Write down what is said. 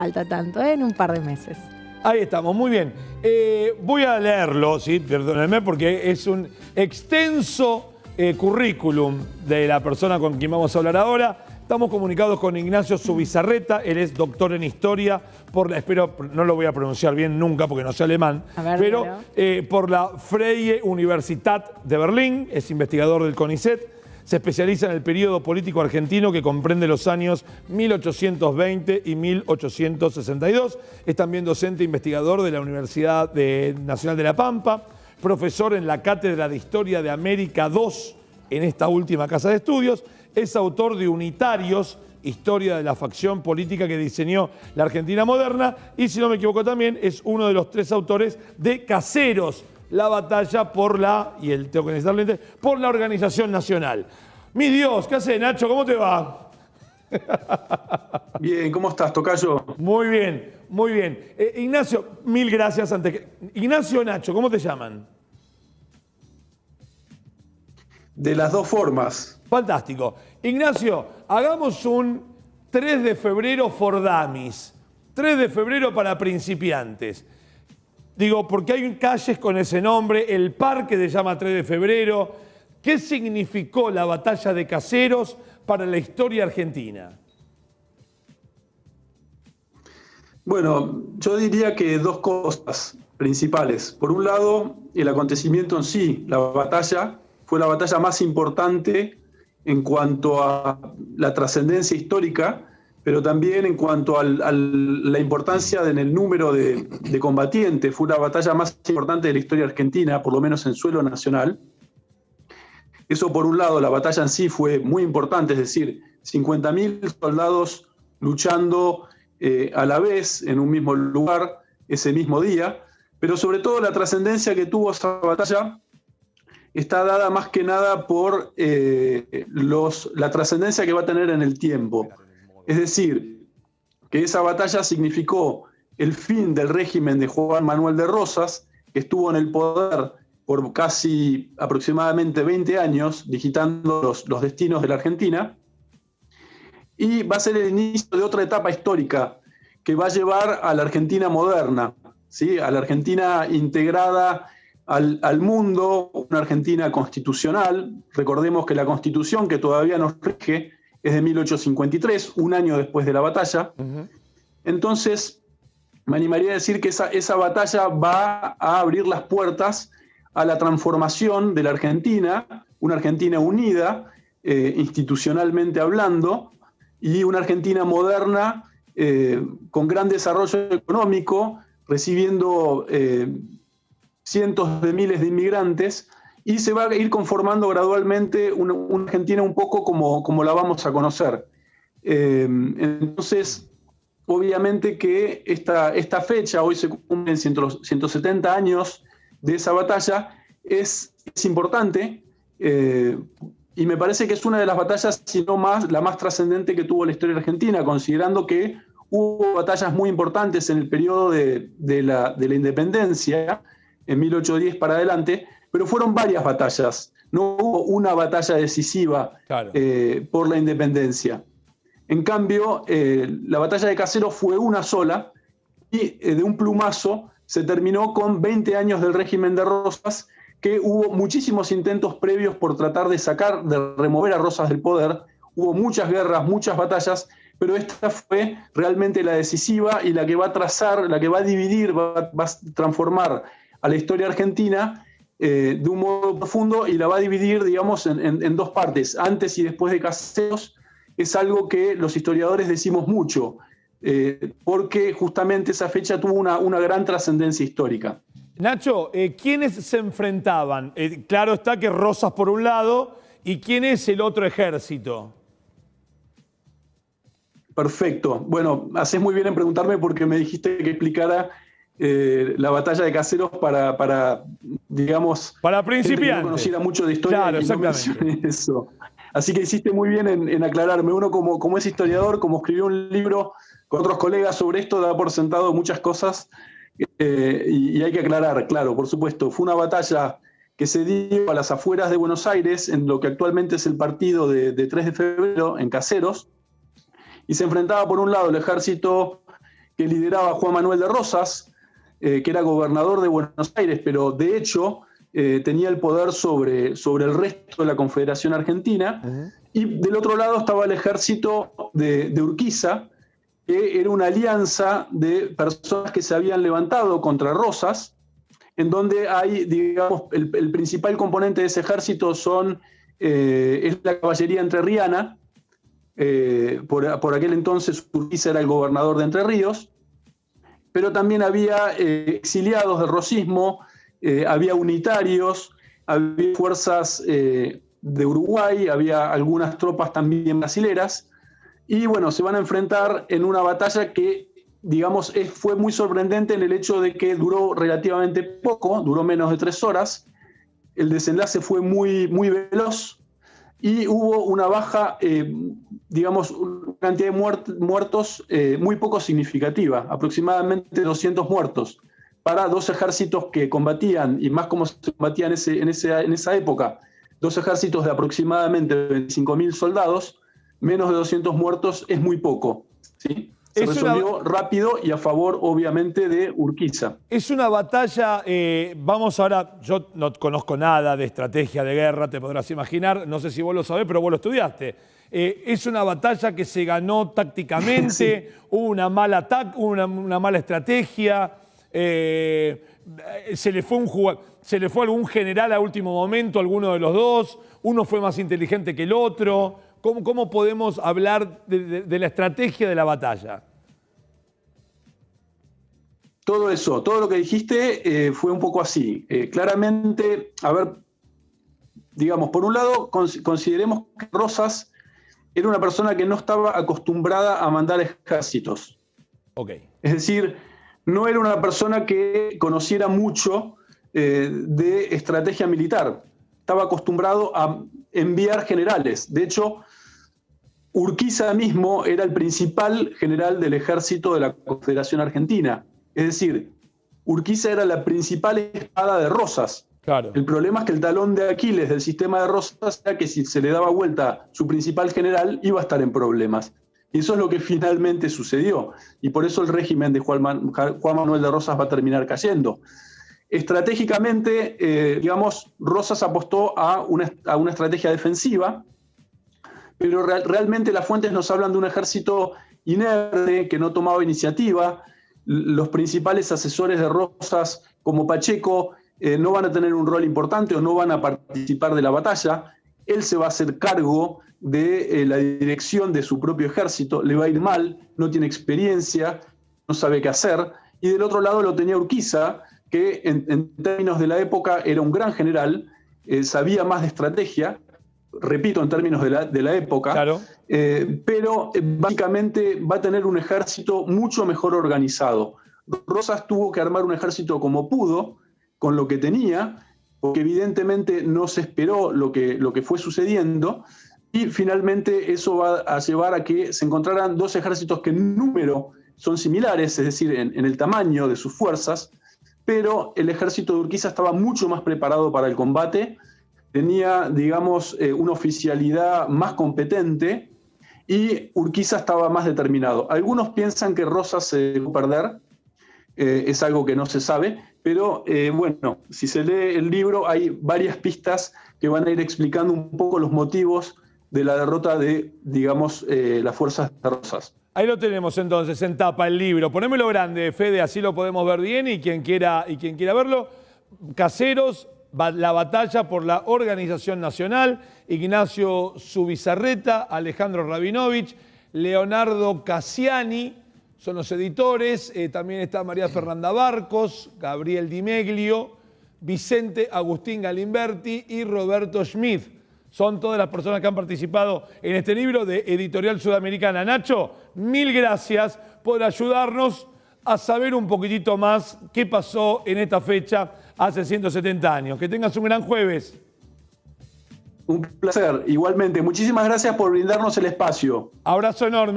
Falta tanto, en un par de meses. Ahí estamos, muy bien. Voy a leerlo, ¿sí? Perdónenme, porque es un extenso currículum de la persona con quien vamos a hablar ahora. Estamos comunicados con Ignacio Zubizarreta, él es doctor en historia, espero, no lo voy a pronunciar bien nunca porque no sé alemán, pero por la Freie Universität de Berlín, es investigador del CONICET, se especializa en el periodo político argentino que comprende los años 1820 y 1862. Es también docente e investigador de la Universidad Nacional de La Pampa, profesor en la Cátedra de Historia de América II en esta última casa de estudios. Es autor de Unitarios, historia de la facción política que diseñó la Argentina moderna, y si no me equivoco también es uno de los 3 autores de Caseros, la batalla por la, y el tengo que necesitar lente, por la organización nacional. Mi Dios, ¿qué haces, Nacho? ¿Cómo te va? Bien, ¿cómo estás, tocayo? Muy bien, muy bien. Ignacio, mil gracias. Ignacio, Nacho, ¿cómo te llaman? De las dos formas. Fantástico. Ignacio, hagamos un 3 de febrero for dummies. 3 de febrero para principiantes. Digo, porque hay calles con ese nombre, el parque se llama 3 de febrero. ¿Qué significó la batalla de Caseros para la historia argentina? Bueno, yo diría que 2 cosas principales. Por un lado, el acontecimiento en sí, la batalla, fue la batalla más importante en cuanto a la trascendencia histórica, pero también en cuanto a la importancia en el número de combatientes. Fue la batalla más importante de la historia argentina, por lo menos en suelo nacional. Eso por un lado, la batalla en sí fue muy importante, es decir, 50.000 soldados luchando a la vez en un mismo lugar ese mismo día, pero sobre todo la trascendencia que tuvo esa batalla está dada más que nada por la trascendencia que va a tener en el tiempo. Es decir, que esa batalla significó el fin del régimen de Juan Manuel de Rosas, que estuvo en el poder por casi aproximadamente 20 años, digitando los destinos de la Argentina, y va a ser el inicio de otra etapa histórica que va a llevar a la Argentina moderna, ¿sí? A la Argentina integrada al mundo, una Argentina constitucional. Recordemos que la Constitución que todavía nos rige es de 1853, un año después de la batalla. Entonces, me animaría a decir que esa batalla va a abrir las puertas a la transformación de la Argentina, una Argentina unida, institucionalmente hablando, y una Argentina moderna con gran desarrollo económico, recibiendo cientos de miles de inmigrantes, y se va a ir conformando gradualmente una Argentina un poco como la vamos a conocer. Entonces, obviamente que esta fecha, hoy se cumplen 170 años de esa batalla, es importante, y me parece que es una de las batallas, si no más, la más trascendente que tuvo la historia argentina, considerando que hubo batallas muy importantes en el periodo de la independencia, en 1810 para adelante, pero fueron varias batallas, no hubo una batalla decisiva por la independencia. En cambio, la batalla de Caseros fue una sola, y de un plumazo se terminó con 20 años del régimen de Rosas, que hubo muchísimos intentos previos por tratar de remover a Rosas del poder. Hubo muchas guerras, muchas batallas, pero esta fue realmente la decisiva y la que va a trazar, la que va a dividir, va a transformar a la historia argentina de un modo profundo, y la va a dividir, digamos, en 2 partes. Antes y después de Caseros es algo que los historiadores decimos mucho, porque justamente esa fecha tuvo una gran trascendencia histórica. Nacho, ¿quiénes se enfrentaban? Claro está que Rosas por un lado, ¿y quién es el otro ejército? Perfecto. Bueno, haces muy bien en preguntarme porque me dijiste que explicara la batalla de Caseros para digamos, para principiantes. Que no conociera mucho de historia. Claro, y exactamente. No mencioné eso. Así que hiciste muy bien en aclararme. Uno como es historiador, como escribió un libro con otros colegas sobre esto, da por sentado muchas cosas y hay que aclarar, claro, por supuesto. Fue una batalla que se dio a las afueras de Buenos Aires, en lo que actualmente es el partido de 3 de febrero, en Caseros, y se enfrentaba por un lado el ejército que lideraba Juan Manuel de Rosas, que era gobernador de Buenos Aires, pero de hecho tenía el poder sobre el resto de la Confederación Argentina. Y del otro lado estaba el ejército de Urquiza, que era una alianza de personas que se habían levantado contra Rosas, en donde hay, digamos, el principal componente de ese ejército es la caballería entrerriana. Por aquel entonces Urquiza era el gobernador de Entre Ríos, pero también había exiliados del rosismo, había unitarios, había fuerzas de Uruguay, había algunas tropas también brasileras, y bueno, se van a enfrentar en una batalla que, digamos, fue muy sorprendente en el hecho de que duró relativamente poco, duró menos de 3 horas, el desenlace fue muy, muy veloz, y hubo una baja, digamos, una cantidad de muertos muy poco significativa, aproximadamente 200 muertos, para 2 ejércitos que combatían, y más como se combatía en esa época, 2 ejércitos de aproximadamente 25.000 soldados, menos de 200 muertos es muy poco, ¿sí? Se resolvió rápido y a favor, obviamente, de Urquiza. Es una batalla, vamos ahora, yo no conozco nada de estrategia de guerra, te podrás imaginar, no sé si vos lo sabés, pero vos lo estudiaste. Es una batalla que se ganó tácticamente, sí. Hubo una mala una mala estrategia, se le fue algún general a último momento, alguno de los dos, uno fue más inteligente que el otro. ¿Cómo podemos hablar de la estrategia de la batalla? Todo eso, todo lo que dijiste fue un poco así. Claramente, a ver, digamos, por un lado, consideremos que Rosas era una persona que no estaba acostumbrada a mandar ejércitos. Okay. Es decir, no era una persona que conociera mucho de estrategia militar. Estaba acostumbrado a enviar generales. De hecho, Urquiza mismo era el principal general del ejército de la Confederación Argentina. Es decir, Urquiza era la principal espada de Rosas. Claro. El problema es que el talón de Aquiles del sistema de Rosas era que si se le daba vuelta su principal general, iba a estar en problemas. Y eso es lo que finalmente sucedió. Y por eso el régimen de Juan Manuel de Rosas va a terminar cayendo. Estratégicamente, digamos, Rosas apostó a una estrategia defensiva, pero realmente las fuentes nos hablan de un ejército inerte, que no tomaba iniciativa. Los principales asesores de Rosas, como Pacheco, no van a tener un rol importante o no van a participar de la batalla. Él se va a hacer cargo de la dirección de su propio ejército, le va a ir mal, no tiene experiencia, no sabe qué hacer. Y del otro lado lo tenía Urquiza, que en términos de la época era un gran general, sabía más de estrategia, repito, en términos de la época, claro. Pero básicamente va a tener un ejército mucho mejor organizado. Rosas tuvo que armar un ejército como pudo, con lo que tenía, porque evidentemente no se esperó lo que fue sucediendo, y finalmente eso va a llevar a que se encontraran 2 ejércitos que en número son similares, es decir, en el tamaño de sus fuerzas, pero el ejército de Urquiza estaba mucho más preparado para el combate, tenía, digamos, una oficialidad más competente y Urquiza estaba más determinado. Algunos piensan que Rosas se dejó perder, es algo que no se sabe, pero bueno, si se lee el libro hay varias pistas que van a ir explicando un poco los motivos de la derrota de, digamos, las fuerzas de Rosas. Ahí lo tenemos entonces en tapa el libro. Ponémelo grande, Fede, así lo podemos ver bien y quien quiera verlo. Caseros, la batalla por la organización nacional. Ignacio Zubizarreta, Alejandro Rabinovich, Leonardo Cassiani, son los editores. También está María Fernanda Barcos, Gabriel Di Meglio, Vicente Agustín Galimberti y Roberto Schmidt. Son todas las personas que han participado en este libro de Editorial Sudamericana. Nacho, mil gracias por ayudarnos a saber un poquitito más qué pasó en esta fecha hace 170 años. Que tengas un gran jueves. Un placer, igualmente. Muchísimas gracias por brindarnos el espacio. Abrazo enorme.